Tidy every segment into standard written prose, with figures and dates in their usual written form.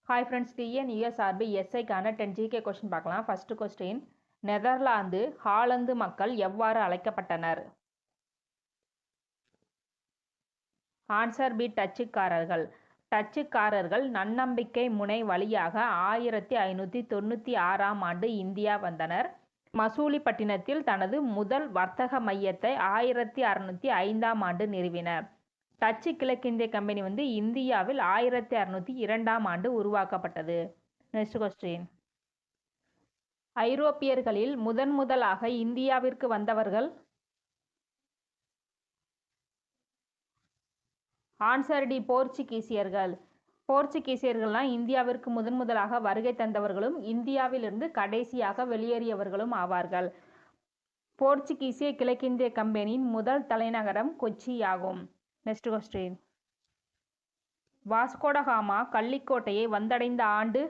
Hi friends, TNESRB எஸ்ஐக்கான 10 GK question பார்க்கலாம். First question, Netherlands Holland மக்கள் எவ்வாறு அழைக்கப்பட்டனர்? Answer B, டச்சுக்காரர்கள். டச்சுக்காரர்கள் நன்னம்பிக்கை முனை வழியாக 1596ஆம் ஆண்டு இந்தியா வந்தனர். மசூலிப்பட்டினத்தில் தனது முதல் வர்த்தக மையத்தை 1605ஆம் ஆண்டு நிறுவினர். டச்சு கிழக்கிந்திய கம்பெனி இந்தியாவில் 1602ஆம் ஆண்டு உருவாக்கப்பட்டது. நெக்ஸ்ட் கொஸ்டின், ஐரோப்பியர்களில் முதலாக இந்தியாவிற்கு வந்தவர்கள்? Answer D, போர்ச்சுகீசியர்கள். போர்ச்சுகீசியர்கள்லாம் இந்தியாவிற்கு முதலாக வருகை தந்தவர்களும் இந்தியாவிலிருந்து கடைசியாக வெளியேறியவர்களும் ஆவார்கள். போர்ச்சுகீசிய கிழக்கிந்திய கம்பெனியின் முதல் தலைநகரம் கொச்சி ஆகும். நெக்ஸ்ட் கொஸ்டின், வாஸ்கோடகாமா கள்ளிக்கோட்டையை வந்தடைந்த ஆண்டு?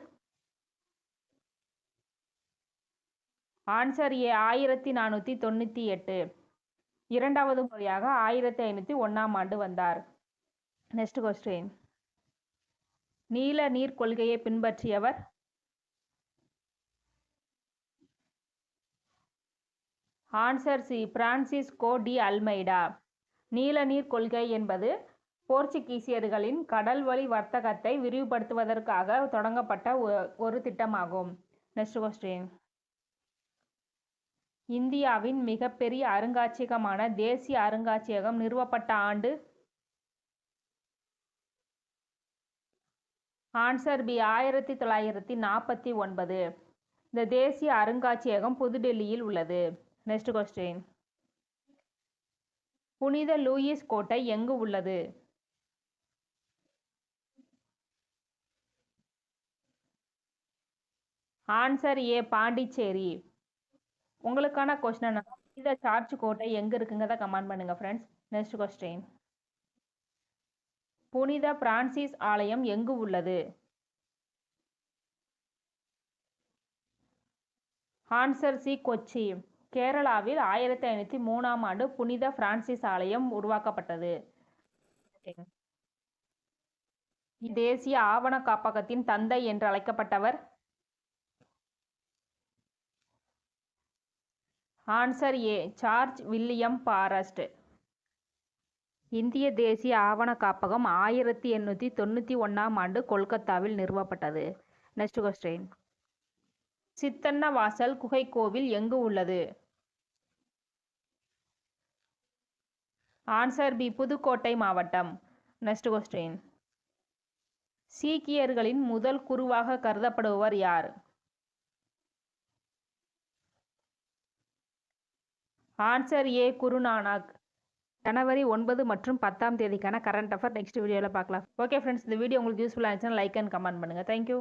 Answer A, 1498. இரண்டாவது முறையாக 1501ஆம் ஆண்டு வந்தார். நெக்ஸ்ட் கொஸ்டின், நீல நீர் கொள்கையை பின்பற்றியவர்? Answer C, Francisco de Almeida. நீல நீர் கொள்கை என்பது போர்ச்சுகீசியர்களின் கடல்வழி வர்த்தகத்தை விரிவுபடுத்துவதற்காக தொடங்கப்பட்ட ஒரு திட்டமாகும். நெக்ஸ்ட் கொஸ்டின், இந்தியாவின் மிகப்பெரிய அருங்காட்சியகமான தேசிய அருங்காட்சியகம் நிறுவப்பட்ட ஆண்டு? Answer B, 1949. இந்த தேசிய அருங்காட்சியகம் புதுடெல்லியில் உள்ளது. நெக்ஸ்ட் கொஸ்டின், புனித லூயிஸ் கோட்டை எங்கு உள்ளது? Answer A, Pondicherry. உங்களுக்கான கொஸ்டின், புனித சார்ஜ் கோட்டை எங்க இருக்குங்கிறத கமெண்ட் பண்ணுங்க ஃப்ரெண்ட்ஸ். நெக்ஸ்ட் கொஸ்டின், புனித பிரான்சிஸ் ஆலயம் எங்கு உள்ளது? Answer C, Kochi. கேரளாவில் 1503ஆம் ஆண்டு புனித பிரான்சிஸ் ஆலயம் உருவாக்கப்பட்டது. தேசிய ஆவண காப்பகத்தின் தந்தை என்று அழைக்கப்பட்டவர்? Answer A, George William Forrest. இந்திய தேசிய ஆவண காப்பகம் 1891ஆம் ஆண்டு கொல்கத்தாவில் நிறுவப்பட்டது. நெக்ஸ்ட் கொஸ்டின், சித்தன்னவாசல் குகை கோவில் எங்கு உள்ளது? ஆன்சர் பி, புதுக்கோட்டை மாவட்டம். நெக்ஸ்ட் கொஸ்டின், சீக்கியர்களின் முதல் குருவாக கருதப்படுபவர் யார்? Answer A, Guru Nanak. ஜனவரி 9 மற்றும் 10ஆம் தேதிக்கான கரண்ட் அஃபேர் நெக்ஸ்ட் வீடியோவில் பார்க்கலாம். ஓகே ஃப்ரெண்ட்ஸ், இந்த வீடியோ உங்களுக்கு யூஸ்ஃபுல்லாக இருந்துச்சுன்னா லைக் அண்ட் கமெண்ட் பண்ணுங்கள். தேங்க்யூ.